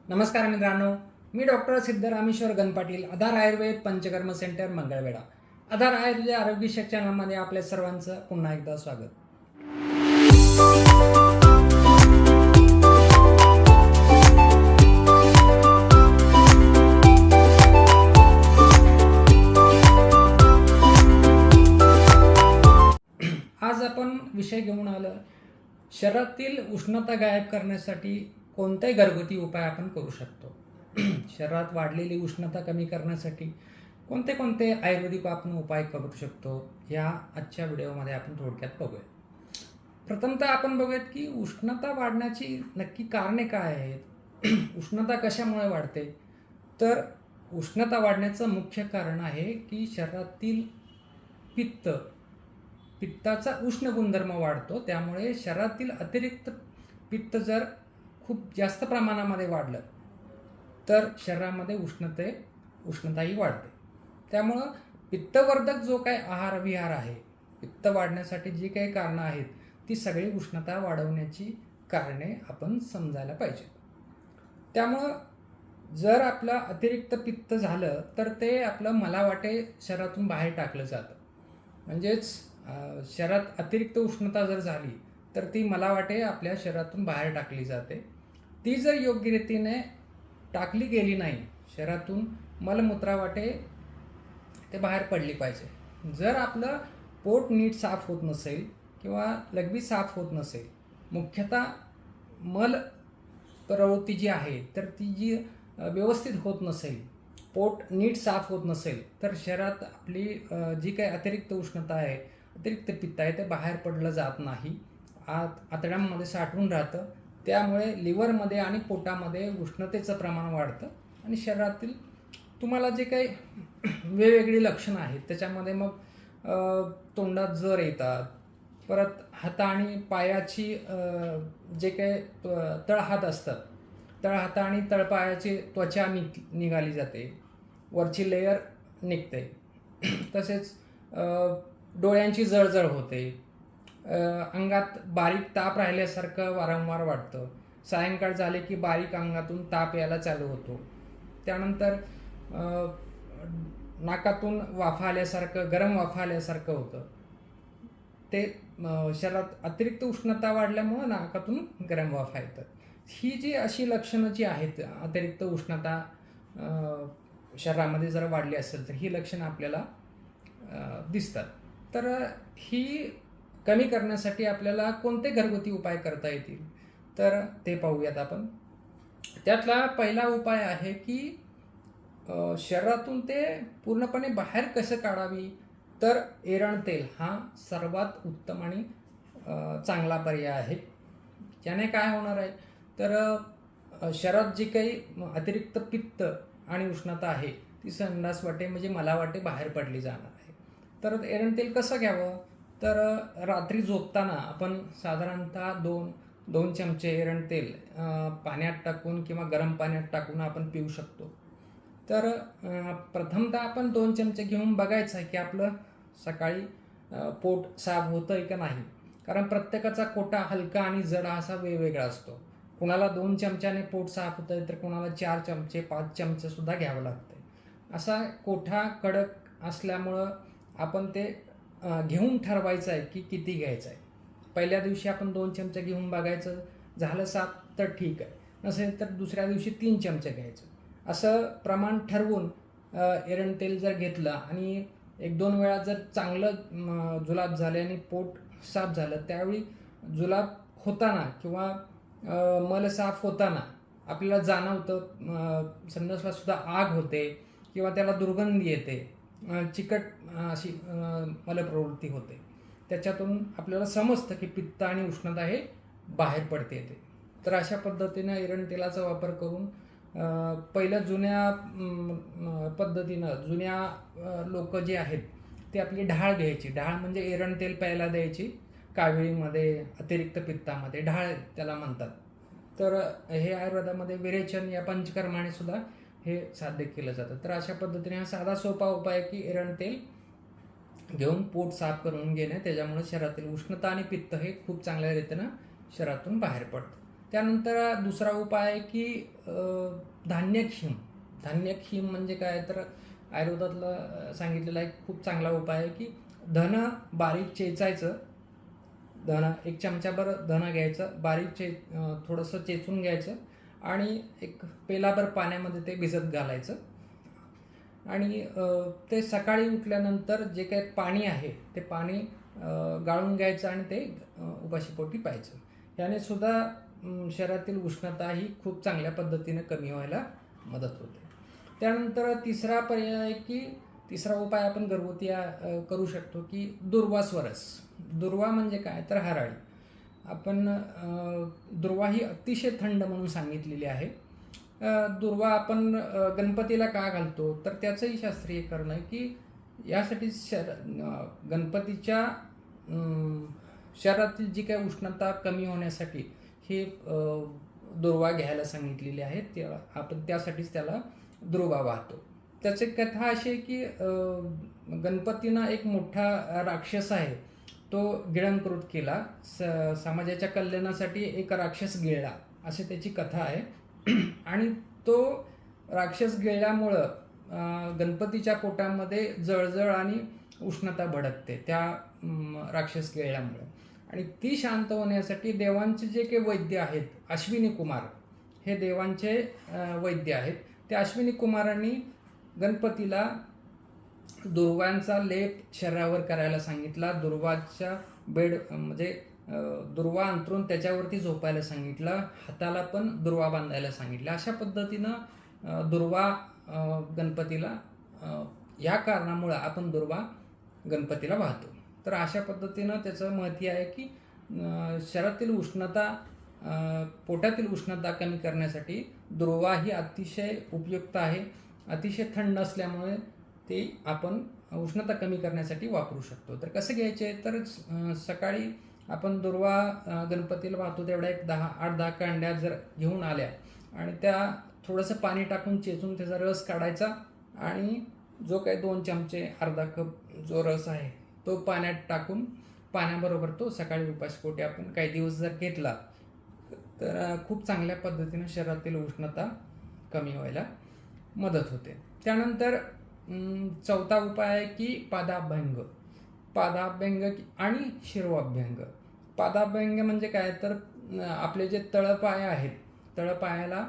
नमस्कार मित्रांनो, मी डॉक्टर सिद्धरामेश्वर गणपाटील, आधार आयुर्वेद पंचकर्म सेंटर मंगळवेढा. आधार आयुर्वेद आरोग्य चॅनलमध्ये आपल्या सर्वांचं पुन्हा एकदा स्वागत. आज आपण विषय घेऊन आलो शरीरातील उष्णता गायब करण्यासाठी कोणते घरगुती उपाय आपण करू शकतो. शरीरात वाढलेली उष्णता कमी करण्यासाठी कोणते कोणते आयुर्वेदिक आपण उपाय करू शकतो या आजच्या व्हिडिओमध्ये आपण थोडक्यात बघूया. प्रथमतः आपण बघूयात की उष्णता वाढण्याची नक्की कारणे काय आहेत. उष्णता कशामुळे वाढते, तर उष्णता वाढण्याचं मुख्य कारण आहे की शरीरातील पित्ताचा उष्ण गुणधर्म वाढतो. त्यामुळे शरीरातील अतिरिक्त पित्त जर खूप जास्त प्रमाणामध्ये वाढलं तर शरीरामध्ये उष्णताही वाढते. त्यामुळं पित्तवर्धक जो काही आहार विहार आहे, पित्त वाढण्यासाठी जी काही कारणं आहेत ती सगळी उष्णता वाढवण्याची कारणे आपण समजायला पाहिजे. त्यामुळं जर आपलं अतिरिक्त पित्त झालं तर ते आपलं मलावाटे शरीरातून बाहेर टाकलं जातं. म्हणजेच शरीरात अतिरिक्त उष्णता जर झाली तर ती मलावाटे आपल्या शरीरातून बाहेर टाकली जाते. ती जर योग्य रीतीने टाकली गेली नाही, शरीरातून मलमूत्रावाटे ते बाहेर पडली पाहिजे. जर आपलं पोट नीट साफ होत नसेल किंवा लघवी साफ होत नसेल, मुख्यतः मल प्रवृत्ती जी आहे तर ती जी व्यवस्थित होत नसेल, पोट नीट साफ होत नसेल, तर शरीरात आपली जी काही अतिरिक्त उष्णता आहे, अतिरिक्त पित्त आहे ते बाहेर पडलं जात नाही, आतड्यांमध्ये साठवून राहतं. त्यामुळे लिव्हरमध्ये आणि पोटामध्ये उष्णतेचं प्रमाण वाढतं आणि शरीरातील तुम्हाला जे काही वेगवेगळी लक्षणं आहेत त्याच्यामध्ये मग तोंडात जर येतात, परत हाता आणि पायाची जे काही तळहात असतात, तळहाता आणि तळपायाची त्वचा निघाली जाते, वरची लेयर निघते. तसेच डोळ्यांची जळजळ होते, अंगात बारीक ताप राहिल्यासारखं वारंवार वाटतं, सायंकाळ झाले की बारीक अंगातून ताप यायला चालू होतो. त्यानंतर नाकातून वाफा आल्यासारखं, गरम वाफा आल्यासारखं होतं. ते शरीरात अतिरिक्त उष्णता वाढल्यामुळं नाकातून गरम वाफा येतात. ही जी अशी लक्षणं जी आहेत, अतिरिक्त उष्णता शरीरामध्ये जर वाढली असेल तर ही लक्षणं आपल्याला दिसतात. तर ही कमी करण्यासाठी आपल्याला कोणते घरगुती उपाय करता येतील तर ते पाहूयात आपण. त्यातला पहिला उपाय आहे की शरीरातून ते पूर्णपणे बाहेर कसं काढावी, तर एरण तेल हा सर्वात उत्तम आणि चांगला पर्याय आहे. याने काय होणार आहे, तर शरीरात जी काही अतिरिक्त पित्त आणि उष्णता आहे ती संडास वाटे म्हणजे मलावाटे बाहेर पडली जाणार आहे. तर एरण तेल कसं घ्यावं, तर रात्री झोपताना आपण साधारणतः दोन चमचे एरण तेल पाण्यात टाकून किंवा गरम पाण्यात टाकून आपण पिऊ शकतो. तर प्रथमतः आपण 2 चमचे घेऊन बघायचं आहे की आपलं सकाळी पोट साफ होतं आहे का नाही. कारण प्रत्येकाचा कोटा हलका आणि जड असा वेगवेगळा असतो. कुणाला 2 चमच्याने पोट साफ होतं आहे तर कुणाला 4 चमचे 5 चमचे सुद्धा घ्यावं लागतं. असा कोठा कडक असल्यामुळं आपण ते घेऊन ठरवायचं आहे की किती घ्यायचं आहे. पहिल्या दिवशी आपण 2 चमचे घेऊन बघायचं, झालं साफ तर ठीक आहे, नसेल तर दुसऱ्या दिवशी 3 चमचे घ्यायचं. असं प्रमाण ठरवून एरण तेल जर घेतलं आणि 1-2 वेळा जर चांगलं जुलाब झाले आणि पोट साफ झालं, त्यावेळी जुलाब होताना किंवा मल साफ होताना आपल्याला जाणवतं, संडासला सुद्धा आग होते किंवा त्याला दुर्गंधी येते, चिकट अशी मलप्रवृत्ती होते. त्याच्यातून आपल्याला समजतं की पित्त आणि उष्णता हे बाहेर पडते येते. तर अशा पद्धतीनं एरण तेलाचा वापर करून पहिल्या जुन्या पद्धतीनं जुन्या लोक जे आहेत ते आपली ढाळ घ्यायची. ढाळ म्हणजे एरण तेल प्यायला द्यायची, काविळीमध्ये अतिरिक्त पित्तामध्ये ढाळ त्याला म्हणतात. तर हे आयुर्वेदामध्ये विरेचन या पंचकर्माने सुद्धा हे साध्य केलं जातं. तर अशा पद्धतीने हा साधा सोपा उपाय की एरण तेल घेऊन पोट साफ करून घेणे, त्याच्यामुळे शरीरातील उष्णता आणि पित्त हे खूप चांगल्या रीतीनं शरीरातून बाहेर पडतं. त्यानंतर दुसरा उपाय आहे की धान्यक्षीम. धान्यक्षीम म्हणजे काय, तर आयुर्वेदातला सांगितलेला एक खूप चांगला उपाय आहे की धन बारीक चेचायचं. धना 1 चमचाभर धना घ्यायचं, बारीक थोडंसं चेचून घ्यायचं आणि एक पेलाभर पाण्यामध्ये ते भिजत घालायचं आणि ते सकाळी उठल्यानंतर जे काही पाणी आहे ते पाणी गाळून घ्यायचं आणि ते उपाशीपोटी प्यायचं. याने सुद्धा शरीरातील उष्णता ही खूप चांगल्या पद्धतीने कमी व्हायला मदत होते. त्यानंतर तिसरा पर्याय आहे की तिसरा उपाय आपण घरगुती करू शकतो की दुर्वा स्वरस. दुर्वा म्हणजे काय, तर हराळी. आपण दुर्वा ही अतिशय थंड म्हणून सांगितलेली आहे. दुर्वा आपण गणपतीला का घालतो, तर त्याचंही शास्त्रीयकरण आहे की यासाठी गणपतीच्या शरीरातील जी काही उष्णता कमी होण्यासाठी ही दुर्वा घ्यायला सांगितलेली आहे. आपण त्यासाठीच त्याला दुर्वा वाहतो. त्याची कथा अशी आहे की गणपतीनं एक मोठा राक्षस आहे तो गिळंकृत केला. समाजाच्या कल्याणासाठी एक राक्षस गिळला अशी त्याची कथा आहे. आणि तो राक्षस गिळल्यामुळं गणपतीच्या पोटामध्ये जळजळ आणि उष्णता भडकते त्या राक्षस गिळल्यामुळं. आणि ती शांत होण्यासाठी देवांचे जे काही वैद्य आहेत, अश्विनी कुमार हे देवांचे वैद्य आहेत, त्या अश्विनी कुमारांनी गणपतीला दुर्वांचा लेप शरीरावर करायला सांगितला. दुर्वाच्या बेड म्हणजे दुर्वा अंथरून त्याच्यावरती झोपायला सांगितलं. हाताला पण दुर्वा बांधायला सांगितलं. अशा पद्धतीनं दुर्वा गणपतीला, या कारणामुळं आपण दुर्वा गणपतीला वाहतो. तर अशा पद्धतीनं त्याचं महत्त्व आहे की शरीरातील उष्णता, पोटातील उष्णता कमी करण्यासाठी दुर्वा ही अतिशय उपयुक्त आहे. अतिशय थंड असल्यामुळे ते आपण उष्णता कमी करण्यासाठी वापरू शकतो. तर कसं घ्यायचे, तर सकाळी आपण दुर्वा गणपतीला वाहतो तेवढ्या एक 8-10 कांड्या जर घेऊन आल्या आणि त्या थोडंसं पाणी टाकून चेचून त्याचा रस काढायचा आणि जो काही 2 चमचे अर्धा कप जो रस आहे तो पाण्यात टाकून पाण्याबरोबर तो सकाळी उपाशीपोटी आपण काही दिवस जर घेतला तर खूप चांगल्या पद्धतीनं शरीरातील उष्णता कमी व्हायला मदत होते. त्यानंतर चौथा उपाय आहे की पादाभ्यंग. पादाभ्यंग आणि शिरोअभ्यंग. पादाभ्यंग म्हणजे काय, तर आपले जे तळपाय आहेत, तळपायाला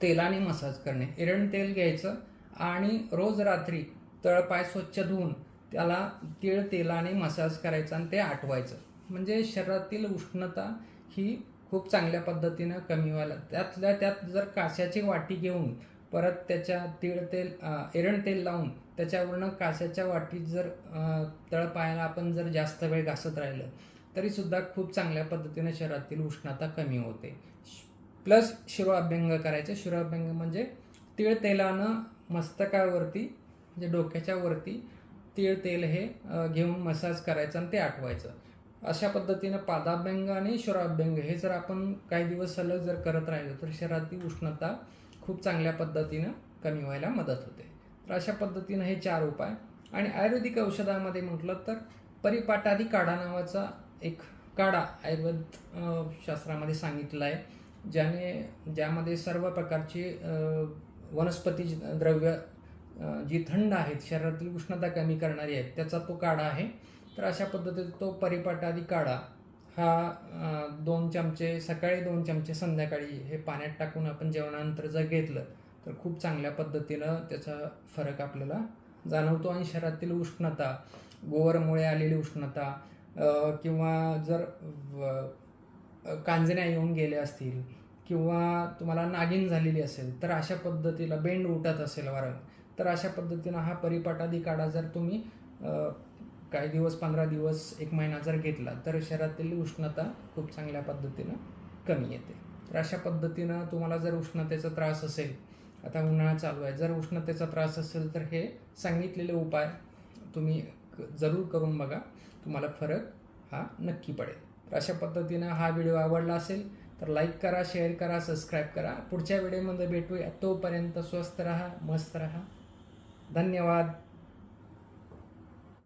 तेलाने मसाज करणे. एरंड तेल घ्यायचं आणि रोज रात्री तळपाय स्वच्छ धुवून त्याला तीळ तेलाने मसाज करायचा आणि ते आटवायचं. म्हणजे शरीरातील उष्णता ही खूप चांगल्या पद्धतीनं कमी व्हायला. त्यातल्या त्यात जर कास्याची वाटी घेऊन परत त्याच्या तीळ तेल एरंड तेल लावून त्याच्यावरनं कास्याच्या वाटीत जर तळपायाला आपण जर जास्त वेळ घासत राहिलं तरीसुद्धा खूप चांगल्या पद्धतीने शरीरातील उष्णता कमी होते. प्लस शिरोअभ्यंग करायचं. शिरोअभ्यंग म्हणजे तीळ तेलानं मस्तकावरती म्हणजे डोक्याच्या वरती तीळ तेल हे घेऊन मसाज करायचं आणि ते आटवायचं. अशा पद्धतीनं पादाभ्यंग आणि शिरोअभ्यंग हे जर आपण काही दिवस सलग जर करत राहिलो तर शरीरातील उष्णता खूप चांगल्या पद्धतीनं कमी व्हायला मदत होते. तर अशा पद्धतीनं हे 4 उपाय. आणि आयुर्वेदिक औषधामध्ये म्हटलं तर परिपाटादी काढा नावाचा एक काढा आयुर्वेद शास्त्रामध्ये सांगितलेला आहे, ज्यामध्ये सर्व प्रकारची वनस्पती द्रव्य जी थंड आहेत, शरीरातील उष्णता कमी करणारी आहेत, त्याचा तो काढा आहे. तर अशा पद्धतीचा तो परिपाटादी काढा हा 2 चमचे सकाळी, 2 चमचे संध्याकाळी हे पाण्यात टाकून आपण जेवणानंतर जर घेतलं तर खूप चांगल्या पद्धतीनं त्याचा फरक आपल्याला जाणवतो. आणि शरीरातील उष्णता, गोवरमुळे आलेली उष्णता किंवा जर कांजण्या येऊन गेल्या असतील किंवा तुम्हाला नागिन झालेली असेल तर अशा पद्धतीला बेंड उठत असेल वारंवार, तर अशा पद्धतीनं हा परिपाटादी काढा जर तुम्ही काही दिवस, 15 दिवस, 1 महिना जर घेतला तर शरीरातील उष्णता खूप चांगल्या पद्धतीनं कमी येते. तर अशा पद्धतीनं तुम्हाला जर उष्णतेचा त्रास असेल, आता उन्हाळा चालू आहे, जर उष्णतेचा त्रास असेल तर हे सांगितलेले उपाय तुम्ही जरूर करून बघा, तुम्हाला फरक हा नक्की पडेल. तर अशा पद्धतीनं हा व्हिडिओ आवडला असेल तर लाईक करा, शेअर करा, सबस्क्राईब करा. पुढच्या व्हिडिओमध्ये भेटूया. तोपर्यंत स्वस्थ राहा, मस्त राहा. धन्यवाद.